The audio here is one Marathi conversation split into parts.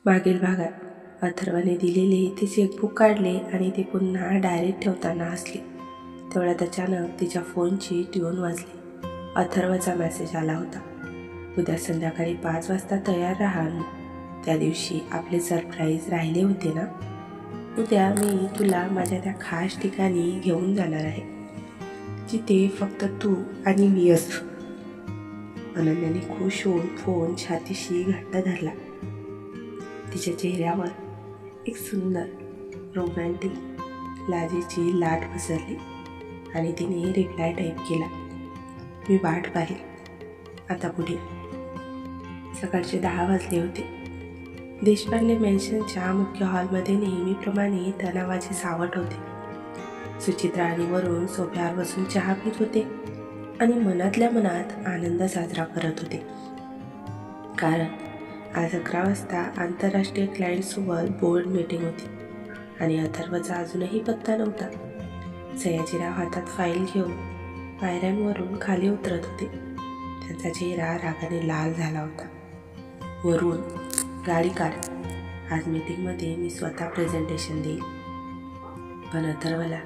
मागील भागात अथर्वने दिलेले ते चेकबुक काढले आणि ते पुन्हा डायरीत ठेवताना हसली. तेवढ्यात अचानक तिच्या फोनची ट्यून वाजली. अथर्वचा मेसेज आला होता. उद्या संध्याकाळी 5 वाजता तयार राहा. त्या दिवशी आपले सरप्राईज राहिले होते ना. उद्या मी तुला माझ्या त्या खास ठिकाणी घेऊन जाणार आहे, जिथे फक्त तू आणि मी असू. अनन्याने खुश होऊन फोन छातीशी घट्ट धरला. तिच्या चेहऱ्यावर एक सुंदर रोमॅन्टिक लाजेची लाट पसरली आणि तिने रिप्लाय टाईप केला, मी वाट पाहिली. आता पुढे. सकाळचे 10 वाजले होते. देशपांडे मेन्शनच्या मुख्य हॉलमध्ये नेहमीप्रमाणे तणावाचे सावट होते. सुचित्रा आणि वरुण सोफ्यावर बसून चहा पीत होते आणि मनातल्या मनात आनंद साजरा करत होते. कारण आज 11 वाजता आंतरराष्ट्रीय क्लायंटसोबत बोर्ड मीटिंग होती आणि अथर्वचा अजूनही पत्ता नव्हता. सयाजीराव हातात फाईल घेऊन पायऱ्यांवरून खाली उतरत होते. त्यांचा चेहरा रागाने लाल झाला होता. वरुण, गाडी काढ. आज मीटिंगमध्ये मी स्वतः प्रेझेंटेशन देईल. पण अथर्वला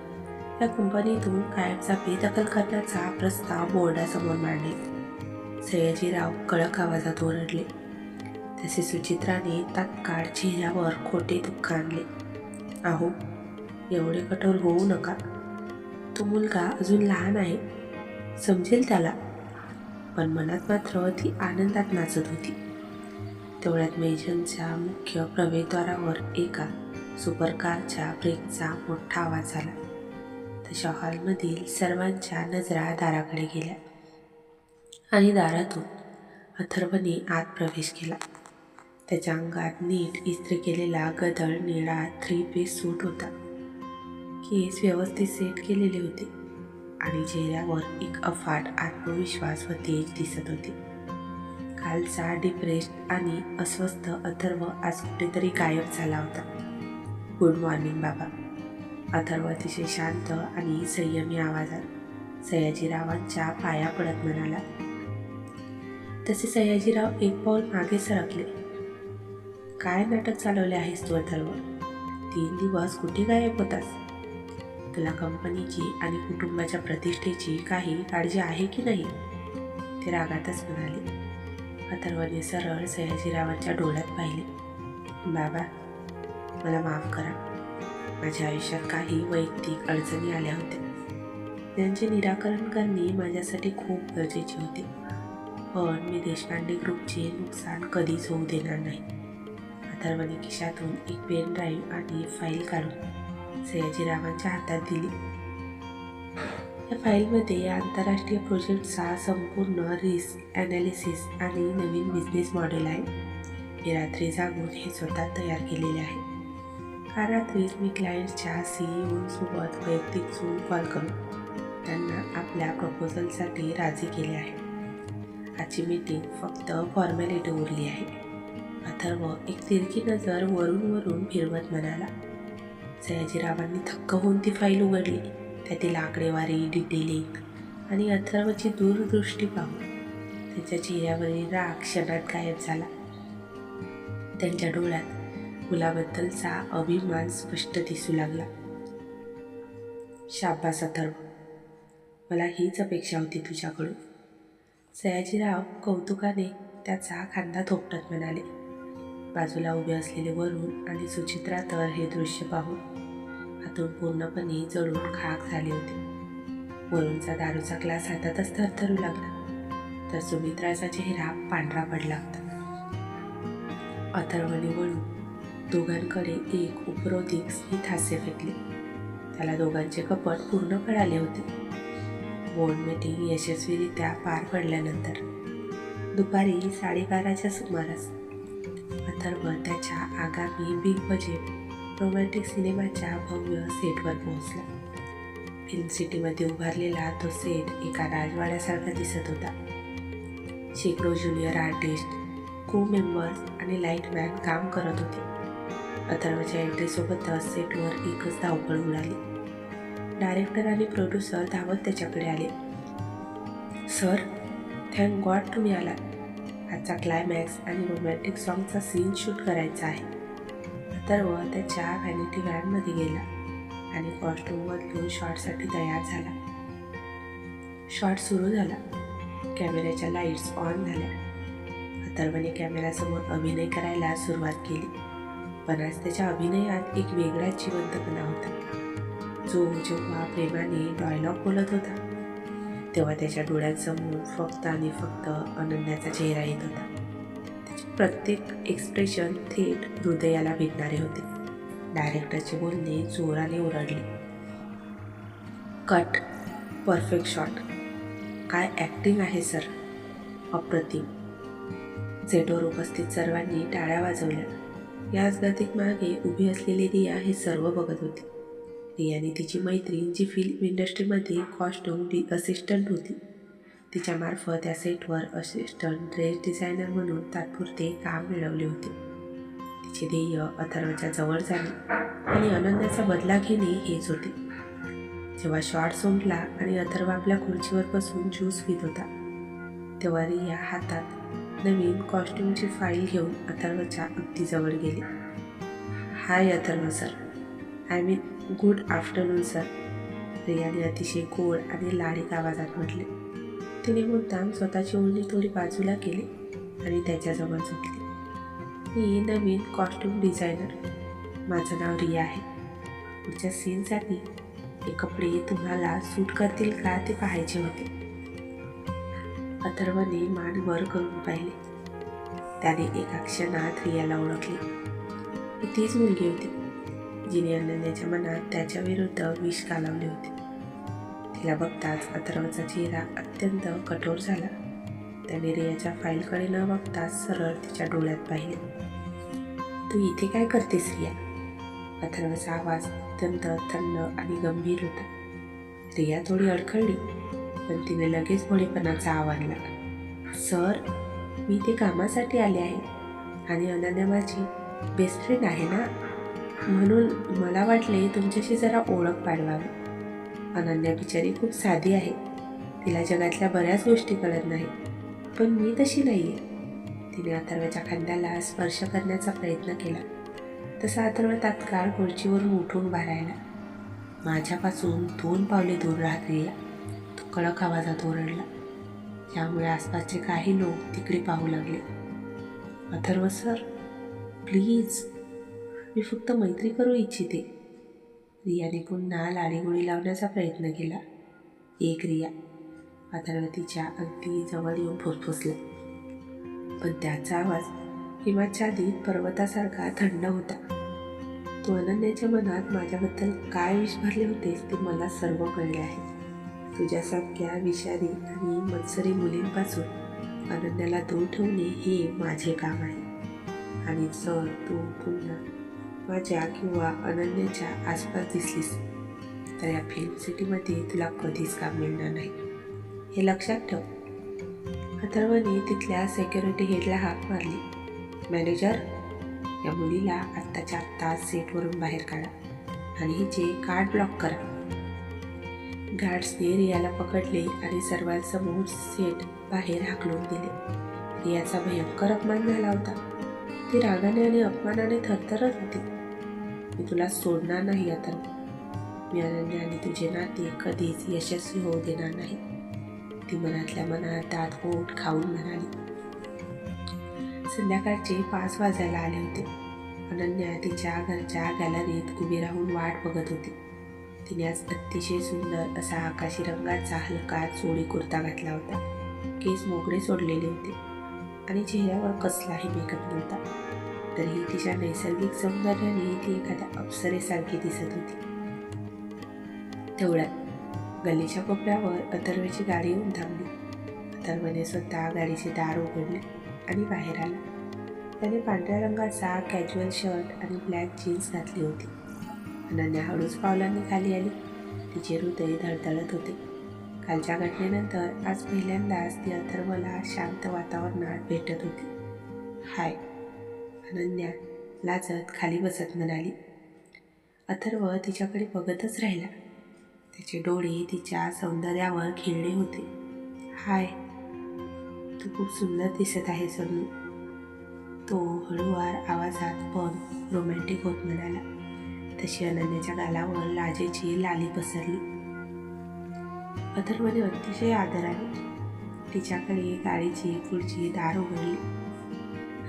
या कंपनीतून कायमचा बेदखल करण्याचा प्रस्ताव बोर्डासमोर मांडले. सयाजीराव कडक आवाजात ओरडले. तसे सुचित्राने तात्काळ चेहऱ्यावर खोटे दुःख आणले. अहो, एवढे कठोर होऊ नका. तो मुलगा अजून लहान आहे, समजेल त्याला. पण मनात मात्र ती आनंदात नाचत होती. तेवढ्यात मेजनच्या मुख्य प्रवेशद्वारावर एका सुपरकारच्या ब्रेकचा मोठा आवाज झाला. तशा हॉलमधील सर्वांच्या नजरा दाराकडे गेल्या आणि दारातून अथर्वने आत प्रवेश केला. त्याच्या अंगात नीट इस्त्री केलेला गडद निळा 3 पीस सूट होता. केस व्यवस्थित सेट केलेले होते आणि चेहऱ्यावर एक अफाट आत्मविश्वास व तेज दिसत होते. कालचा डिप्रेस्ड आणि अस्वस्थ अथर्व आज कुठेतरी गायब झाला होता. गुड मॉर्निंग बाबा. अथर्व अतिशय शांत आणि संयमी आवाजात सयाजीरावांच्या पाया पडत म्हणाला. तसे सयाजीराव एक पाऊल मागे सरकले. काय नाटक चालवले आहेस तू अथर्व? 3 दिवस कुठे गायब होतास? तुला कंपनीची आणि कुटुंबाच्या प्रतिष्ठेची काही काळजी आहे की नाही? ते रागातच म्हणाले. अथर्वने सरळ सयाजीरावांच्या डोळ्यात पाहिले. बाबा, मला माफ करा. माझ्या आयुष्यात काही वैयक्तिक अडचणी आल्या होत्या. त्यांचे निराकरण करणे माझ्यासाठी खूप गरजेचे होते. पण मी देशपांडे ग्रुपचे नुकसान कधीच होऊ देणार नाही. अथर्वने खिशातून एक पेन ड्राईव्ह आणि फाईल काढून सयाजीरावांच्या हातात दिली. या फाईलमध्ये आंतरराष्ट्रीय प्रोजेक्टचा संपूर्ण रिस्क ॲनालिसिस आणि नवीन बिझनेस मॉडेल आहे. मी रात्री जागून हे स्वतः तयार केलेले आहे. काल रात्रीच मी क्लायंटच्या CEO-सोबत वैयक्तिक झूम कॉल करून त्यांना आपल्या प्रपोजलसाठी राजी केले आहे. आजची मीटिंग फक्त फॉर्मॅलिटी उरली आहे. अथर्व एक तिरकी नजर वरून फिरवत म्हणाला. सयाजीरावांनी थक्क होऊन ती फाईल उघडली. त्यातील आकडेवारी, डिटेलिंग आणि अथर्वची दूरदृष्टी पाहून त्यांच्या चेहऱ्यावरील राग क्षणात गायब झाला. त्यांच्या डोळ्यात मुलाबद्दलचा अभिमान स्पष्ट दिसू लागला. शाबास अथर्व, मला हीच अपेक्षा होती तुझ्याकडून. सयाजीराव कौतुकाने त्याचा खांदा थोपटत म्हणाले. बाजूला उभे असलेले वरुण आणि सुचित्रा तर हे दृश्य पाहून हातून पूर्णपणे जळून खाक झाले होते. वरुणचा दारूचा ग्लास हातातच थरथरू लागला, तर सुमित्राचा चेहरा पांढरा पडला होता. अथर्वने वळून दोघांकडे एक उपरोधिक स्मित हास्य फेकले. त्याला दोघांचे कपट पूर्ण कळाले होते. बोर्ड मीटिंग यशस्वीरित्या पार पडल्यानंतर दुपारी 12:30च्या सुमारास अथर्व त्याच्या आगामी बिग बजेट रोमॅन्टिक सिनेमाच्या भव्य सेटवर पोहोचला. फिल्म सिटीमध्ये उभारलेला तो सेट एका राजवाड्यासारखा दिसत होता. शेकडो ज्युनियर आर्टिस्ट, को मेंबर्स आणि लाईटमॅन काम करत होते. अथर्वच्या एंट्रीसोबतच सेटवर एकच धावपळ उडाली. डायरेक्टर आणि प्रोड्युसर धावत त्याच्याकडे आले. सर, थँक गॉड तुम्ही आलात. आजचा क्लायमॅक्स आणि रोमॅन्टिक सॉन्गचा सीन शूट करायचा आहे. अथर्व त्याच्या व्हॅनिटी व्हॅनमध्ये गेला आणि कॉस्ट्यूम बदलून शॉटसाठी तयार झाला. शॉट सुरू झाला. कॅमेऱ्याच्या लाईट्स ऑन झाल्या. अथर्वने कॅमेऱ्यासमोर अभिनय करायला सुरुवात केली. पण आज त्याच्या अभिनयात एक वेगळाच जिवंतपणा होता. जो जेव्हा प्रेमाने डायलॉग बोलत होता तेव्हा त्याच्या डोळ्यांसमोर फक्त आणि फक्त अनन्याचा चेहरा येत होता. त्याचे प्रत्येक एक्सप्रेशन थेट हृदयाला भेटणारे होते. डायरेक्टरचे बोलणे जोराने ओरडले. कट. Perfect shot. काय ॲक्टिंग आहे सर, अप्रतिम. सेटवर उपस्थित सर्वांनी टाळ्या वाजवल्या. याच गतिक मागे उभी असलेली रिया हे सर्व बघत होती. रियाने तिची मैत्रीण जी फिल्म इंडस्ट्रीमध्ये कॉस्ट्यूम असिस्टंट होती तिच्यामार्फत या सेटवर असिस्टंट ड्रेस डिझायनर म्हणून तात्पुरते काम मिळवले होते. तिचे ध्येय अथर्वच्या जवळ जाणे आणि अनन्याचा बदला घेणे हेच होते. जेव्हा शॉट संपला आणि अथर्व आपल्या खुर्चीवर बसून ज्यूस पित होता तेव्हा रिया हातात नवीन कॉस्ट्यूमची फाईल घेऊन अथर्वच्या अगदी जवळ गेली. Hi Atharva sir. I mean good afternoon sir, रियाने अतिशय गोड आणि लाडीक आवाजात म्हटले. तिने मुद्दाम स्वतःची ओढणी थोडी बाजूला केली आणि त्याच्याजवळ झोपली. मी नवीन कॉस्ट्यूम डिझायनर. माझं नाव रिया आहे. पुढच्या सीनसाठी हे कपडे तुम्हाला सूट करतील का ते पाहायचे होते. अथर्वने मान वर करून पाहिले. त्याने एका क्षणात रियाला ओळखले. ही तीच मुलगी होती जिने अनन्याच्या मनात त्याच्या विरुद्ध विष कालवले होते. तिला बघताच अथर्वचा चेहरा अत्यंत कठोर झाला. त्याने रियाच्या फाईलकडे न बघता सरळ तिच्या डोळ्यात पाहिले. तू इथे काय करतेस रिया? अथर्वचा आवाज अत्यंत थंड आणि गंभीर होता. रिया थोडी अडखळली पण तिने लगेच भोळेपणाचा आवाज आणला. सर, मी इथे कामासाठी आले आहे आणि अनन्या माझी बेस्ट फ्रेंड आहे ना, म्हणून मला वाटले तुमच्याशी जरा ओळख पाडवावी. अनन्या बिचारी खूप साधी आहे. तिला जगातल्या बऱ्याच गोष्टी कळत नाही, पण मी तशी नाही आहे. तिने अथर्वच्या खांद्याला स्पर्श करण्याचा प्रयत्न केला तसा अथर्व तात्काळ खुर्चीवरून उठून उभा राहिला. माझ्यापासून 2 पावले दूर राहत रिया, तो कडक आवाजात ओरडला. यामुळे आसपासचे काही लोक तिकडे पाहू लागले. अथर्व सर, प्लीज, मी फक्त मैत्री करू इच्छिते. रियाने पुन्हा लाडीगोळी लावण्याचा प्रयत्न केला. एक रिया. अथर्व तिच्या अगदी जवळ येऊन फुसफुसला. पण त्याचा आवाज हिमाच्या आधीत पर्वतासारखा थंड होता. तू अनन्याच्या मनात माझ्याबद्दल काय विष भरले होतेस ते मला सर्व कळले आहे. तुझ्यासारख्या विषारी आणि मत्सरी मुलींपासून अनन्याला दूर ठेवणे हे माझे काम आहे. आणि जर तू पुन्हा माझ्या किंवा अनन्याच्या आसपास दिसलीस तर या फिल्म सिटीमध्ये तुला कधीच काम मिळणार नाही, हे लक्षात ठेव. अथर्वने तिथल्या सेक्युरिटी हेडला हाक मारली. मॅनेजर, या मुलीला आत्ताच्या आत्ता सेटवरून बाहेर काढा आणि हिचे कार्ड ब्लॉक करा. गार्ड्सने रियाला पकडले आणि सर्वांसमोर सेट बाहेर हाकलून दिले. रियाचा भयंकर अपमान झाला होता. ती रागाने आणि अपमानाने थरथरत होती. मी तुला सोडणार नाही अथर्व. मी अनन्या आणि तुझे नाते कधीच यशस्वी होऊ देणार नाही, ती मनातल्या मनात दात ओठ खाऊन म्हणाली. संध्याकाळचे 5 वाजायला आले होते. अनन्या तिच्या घरच्या गॅलरीत उभी राहून वाट बघत होती. तिने आज अतिशय सुंदर असा आकाशी रंगाचा हलका चोळी कुर्ता घातला होता. केस मोकळे सोडलेले होते आणि चेहऱ्यावर कसलाही मेकअप नव्हता. तरीही तिच्या नैसर्गिक सौंदर्याने ती एखाद्या अप्सरेसारखी दिसत होती. तेवढ्यात गल्लीच्या कोपऱ्यावर अथर्वची गाडी येऊन थांबली. अथर्वने स्वतः गाडीचे दार उघडले आणि बाहेर आला. त्याने पांढऱ्या रंगाचा कॅज्युअल शर्ट आणि ब्लॅक जीन्स घातली होती. अनन्या हळूच पावलांनी खाली आली. तिचे हृदय धडधडत होते. कालच्या घटनेनंतर आज पहिल्यांदाच ती अथर्वला शांत वातावरणात भेटत होती. हाय, अनन्या लाजत खाली बसत म्हणाली. अथर्व तिच्याकडे बघतच राहिला. त्याचे डोळे तिच्या सौंदर्यावर खिळले होते. हाय. तू खूप सुंदर दिसत आहेस अनु, तो हळूवार आवाजात पण रोमॅन्टिक होत म्हणाला. तशी अनन्याच्या गालावर लाजेची लाली पसरली. अथर्वने अतिशय आदराने तिच्याकडे गाडीची पुढची दार उघडली.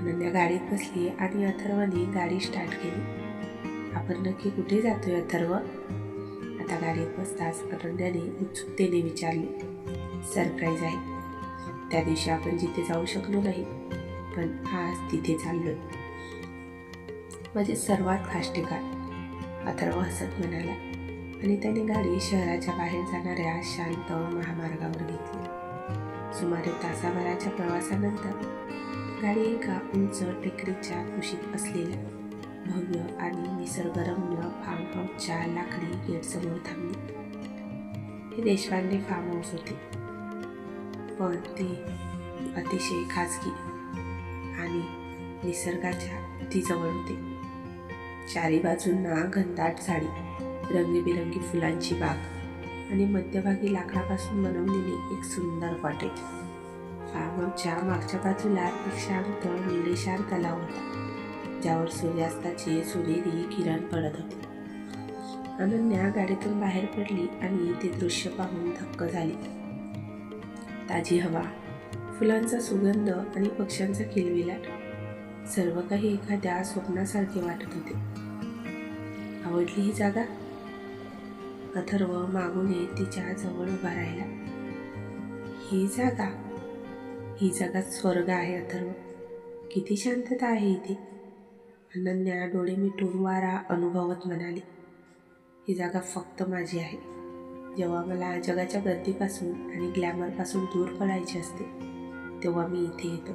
अनन्या गाडीत बसली आणि अथर्वने गाडी स्टार्ट केली. आपण नक्की कुठे जातोय अथर्व? आता गाडीत बसताच अनन्याने उत्सुकतेने विचारले. सरप्राईज आहे. त्या दिवशी आपण जिथे जाऊ शकलो नाही, पण आज तिथे चाललोय. माझे सर्वात खास ठिकाण, अथर्व हसत म्हणाला आणि त्याने गाडी शहराच्या बाहेर जाणाऱ्या शांत महामार्गावर घेतली. सुमारे तासाभराच्या प्रवासानंतर गाडी एका उंच टेकडीच्या कुशीत असलेल्या भव्य आणि निसर्गरम्य फार्म हाऊसच्या लाकडी गेटसमोर थांबली. हे देशपांडे फार्म हाऊस होते, पण ते अतिशय खाजगी आणि निसर्गाच्या अति जवळ होते. चारी बाजूंना घनदाट झाडी, रंगीबिरंगी फुलांची बाग आणि मध्यभागी लाकडापासून बनवलेले एक सुंदर कॉटेज. फार्म हाऊसच्या मागच्या बाजूला एक शांत निळेशार तलाव होता, ज्यावर सूर्यास्ताचे सोनेरी किरण पडत होते. अनन्या गाडीतून बाहेर पडली आणि ते दृश्य पाहून थक्क झाली. ताजी हवा, फुलांचा सुगंध आणि पक्ष्यांचा किलबिलाट, सर्व काही एखाद्या स्वप्नासारखे वाटत होते. आवडली ही जागा? अथर्व मागून येत तिच्या जवळ उभा राहिला. ही जागा स्वर्ग आहे अथर्व. किती शांतता आहे इथे. अनन्या डोळे मिटून वारा अनुभवत म्हणाली. ही जागा फक्त माझी आहे. जेव्हा मला जगाच्या गर्दीपासून आणि ग्लॅमरपासून दूर पडायचे असते, तेव्हा मी इथे येतो.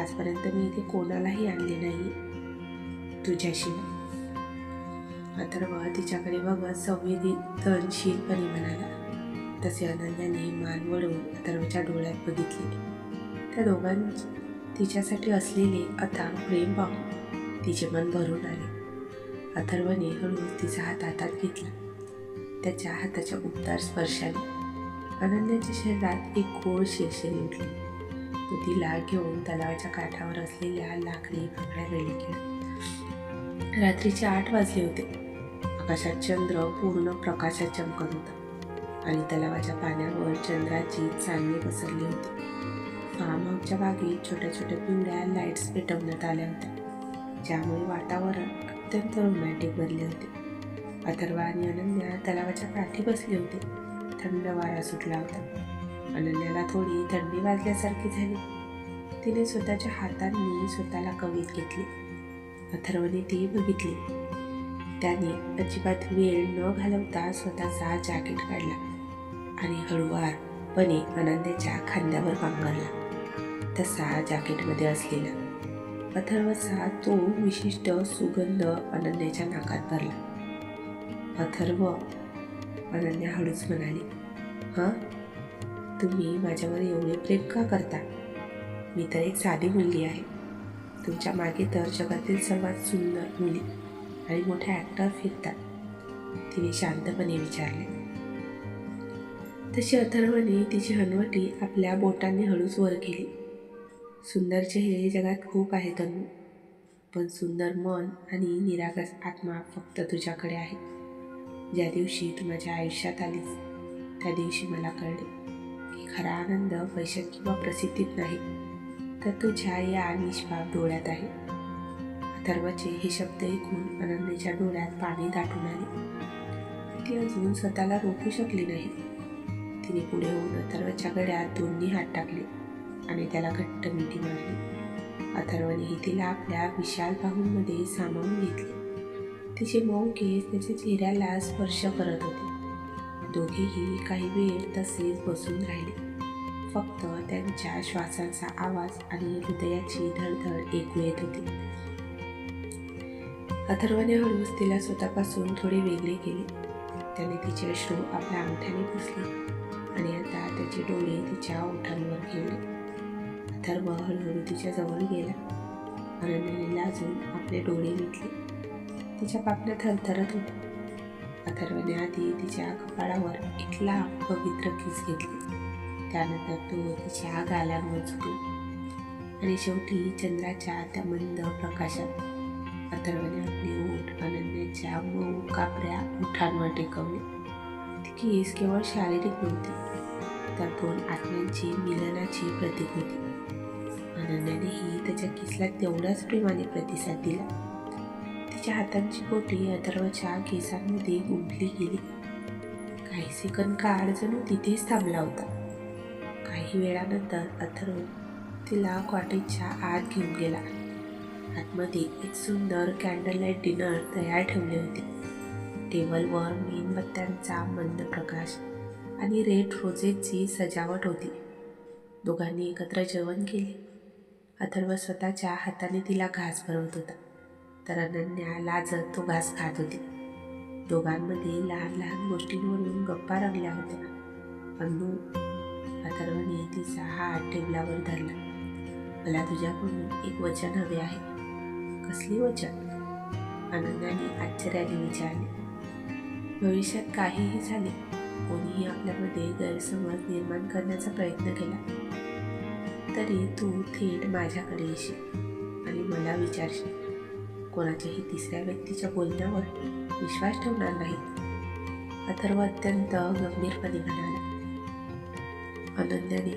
आजपर्यंत मी इथे कोणालाही आणले नाही, तुझ्याशिवाय. अथर्व तिच्याकडे बघत संवेदनशीलपणे म्हणाला. तसे अनन्याने मान वळवून अथर्वच्या डोळ्यात बघितले. त्या दोघांनी तिच्यासाठी असलेले अथांग प्रेम पाहून तिचे मन भरून आले. अथर्वने हळूच तिचा हात हातात घेतला. त्याच्या हाताच्या उबदार स्पर्शाने अनन्याच्या शरीरात एक गोड शिरशिरी उठली. तो तिला घेऊन तलावाच्या काठावर असलेल्या लाकडी बाकड्या वेळी गेला. रात्रीचे 8 वाजले होते. आकाशात चंद्र पूर्ण प्रकाशात चमकत होता आणि तलावाच्या पाण्यावर चंद्राची चांदणी पसरली होती. फार्म हाऊसच्या बागेत छोट्या छोट्या पिवळ्या लाईट्स पेटवण्यात आल्या होत्या, ज्यामुळे वातावरण अत्यंत रोमॅन्टिक बनले होते. अथर्व आणि अनन्या तलावाच्या काठी बसले होते. थंड वारा सुटला होता. अनन्याला थोडी थंडी वाजल्यासारखी झाली. तिने स्वतःच्या हातांनी स्वतःला कवीत घेतली. अथर्वने ती बघितली. त्याने अजिबात वेळ न घालवता स्वतःचा जॅकेट काढला आणि हळुवारपणे अनन्याच्या खांद्यावर पांघरला. तसा जॅकेटमध्ये असलेला अथर्वचा तो विशिष्ट सुगंध अनन्याच्या नाकात भरला. अथर्व, अनन्या हळूच म्हणाली. हां, तुम्ही माझ्यावर एवढे प्रेम का करता? मी तर एक साधी मुलगी आहे. तुमच्या मागे तर जगातील सर्वात सुंदर मुली आणि मोठ्या ॲक्टर फिरतात, तिने शांतपणे विचारले. तशी अथर्वने तिची हनवटी आपल्या बोटांनी हळूच वर केली. सुंदर चेहरे जगात खूप आहेत अनु, पण सुंदर मन आणि निरागस आत्मा फक्त तुझ्याकडे आहे. ज्या दिवशी तू माझ्या आयुष्यात आलीस, त्या दिवशी मला कळले की खरा आनंद पैशात किंवा प्रसिद्धीत नाही, तर तुझ्या या निष्पाप डोळ्यात आहे. अथर्वचे हे शब्द ऐकून अनन्याच्या डोळ्यात पाणी दाटून आले. ती अजून स्वतःला रोखू शकली नाही. तिने पुढे होऊन अथर्वच्या गळ्यात दोन्ही हात टाकले आणि त्याला घट्ट मिठी मारली. अथर्वनेही तिला आपल्या विशाल बाहूंमध्ये सामावून घेतले. तिचे मऊ केस त्याच्या चेहऱ्याला स्पर्श करत होते. दोघेही काही वेळ तसेच बसून राहिले. फक्त त्यांच्या श्वासांचा आवाज आणि हृदयाची धडधड ऐकू येत होती. अथर्वने हळूच तिला स्वतःपासून थोडे वेगळे केले. त्याने तिचे अश्रू आपल्या अंगठ्याने पुसले आणि आता त्याचे डोळे तिच्या ओठांवर ठेवले. अथर्व हळूहळू तिच्या जवळ गेला. अनन्याने लाजून आपले डोळे मिटले. तिच्या पापण्या थरथरत होत्या. अथर्वने आधी तिच्या कपाळावर एक लांब पवित्र किस घेतली त्यानंतर तो तिच्या गालांवर झुकला आणि शेवटी चंद्राच्या त्या मंद प्रकाशात अथर्वने आपली ओठ अनन्याच्या मऊ कापऱ्या ओठांवर टेकवले. ती केस केवळ शारीरिक नव्हती, तर दोन आत्म्यांची मिलनाची प्रतीक होती. अनन्यानेही त्याच्या किसला तेवढ्याच प्रेमाने प्रतिसाद दिला. तिच्या हातांची बोटे अथर्वच्या केसांमध्ये गुंफली गेली. काही सेकंद काळ जणू तिथेच थांबला होता. काही वेळानंतर अथर्व तिला कॉटेजच्या आत घेऊन गेला. आतमध्ये एक सुंदर कॅन्डल लाईट डिनर तयार ठेवले होते. टेबलवर मेणबत्त्यांचा मंद प्रकाश आणि रेड रोजेसची सजावट होती. दोघांनी एकत्र जेवण केले. अथर्व स्वतःच्या हाताने तिला घास भरवत होता, तर अनन्या लाजत तो घास खात होती. दोघांमध्ये लहान लहान गोष्टींवरून गप्पा रंगल्या होत्या. अनु, अथर्वने तिचा हात टेबलावर धरला. मला तुझ्याकडून एक वचन हवे आहे. कसली वचन? अनन्याने आश्चर्याने विचारले. भविष्यात काहीही झाले, कोणीही आपल्यामध्ये गैरसमज निर्माण करण्याचा प्रयत्न केला, तरी तू थेट माझ्याकडे येशील आणि मला विचारशील. कोणाच्याही तिसऱ्या व्यक्तीच्या बोलण्यावर विश्वास ठेवणार नाही. अथर्व अत्यंत गंभीरपणे म्हणाला. अनन्याने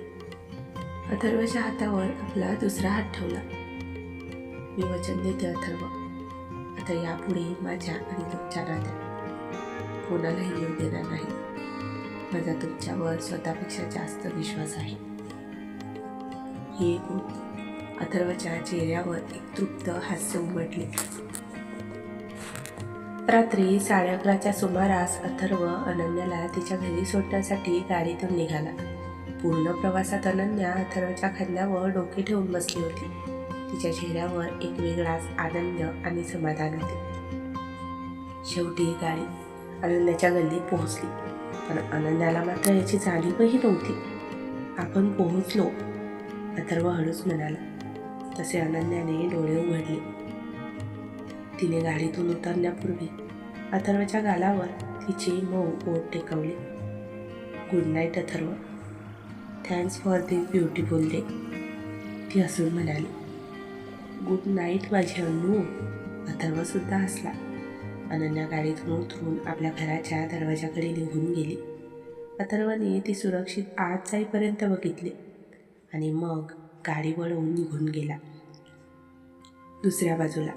अथर्वच्या हातावर आपला दुसरा हात ठेवला. मी वचन देते अथर्व, आता यापुढे माझ्या आणि तुमच्या नात्यात कोणालाही येऊ देणार नाही. माझा तुमच्यावर स्वतःपेक्षा जास्त विश्वास आहे. हे ऐकून अथर्वच्या चेहऱ्यावर एक तृप्त हास्य उमटले. रात्री 11:30च्या सुमारास अथर्व अनन्याला तिच्या घरी सोडण्यासाठी गाडीतून निघाला. पूर्ण प्रवासात अनन्या अथर्वच्या खांद्यावर डोके ठेवून बसली होती. तिच्या चेहऱ्यावर एक वेगळाच आनंद आणि समाधान होते. शेवटी गाडी अनन्याच्या गल्लीत पोहोचली, पण अनन्याला मात्र याची जाणीवही नव्हती. आपण पोहोचलो, अथर्व हळूच म्हणाला. तसे अनन्याने डोळे उघडले. तिने गाडीतून उतरण्यापूर्वी अथर्वच्या गालावर तिचे मऊ ओठ टेकवले. Good night Atharva. Thanks for this beautiful day, ती हसून म्हणाली. गुड नाईट माझी अनु. अथर्वसुद्धा हसला. अनन्या गाडीतून उतरून आपल्या घराच्या दरवाजाकडे निघून गेली. अथर्वने ती सुरक्षित आत जाईपर्यंत बघितले आणि मग गाडी वळवून निघून गेला. दुसऱ्या बाजूला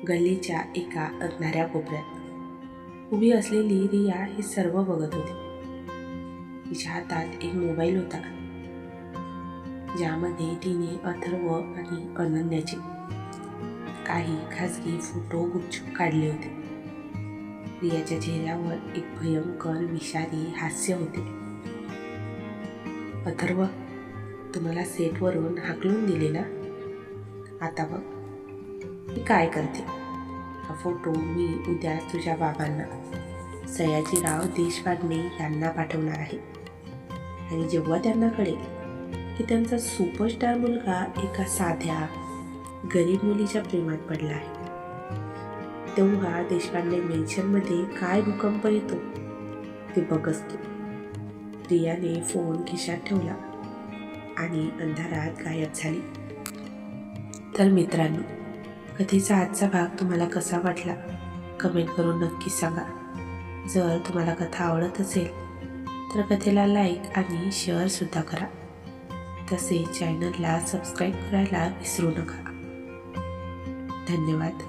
गल्लीच्या एका अंधाऱ्या कोपऱ्यात उभी असलेली रिया हे सर्व बघत होती. तिच्या हातात एक मोबाईल होता, ज्यामध्ये तिने अथर्व आणि अनन्याचे काही खाजगी फोटो गुपचूप काढले होते. रियाच्या चेहऱ्यावर एक भयंकर विषारी हास्य होते. अथर्व, तुम्हाला सेटवरून हाकलून दिले ना? आता बघ मी काय करते. हा फोटो मी उद्या तुझ्या बाबांना, सयाजीराव देशपांडे यांना पाठवणार आहे. आणि जेव्हा त्यांना कळेल की त्यांचा सुपरस्टार मुलगा एका साध्या गरीब मुलीच्या प्रेमात पडला आहे, तेव्हा देशपांडे मेन्शनमध्ये काय भूकंप येतो ते बघच तू. रियाने फोन खिशात ठेवला आणि अंधारात गायब झाली. तर मित्रांनो, कथेचा आजचा भाग तुम्हाला कसा वाटला कमेंट करून नक्की सांगा. जर तुम्हाला कथा आवडत असेल तर कथेला लाईक आणि शेअरसुद्धा करा. तसेच चॅनलला सबस्क्राईब करायला विसरू नका. धन्यवाद.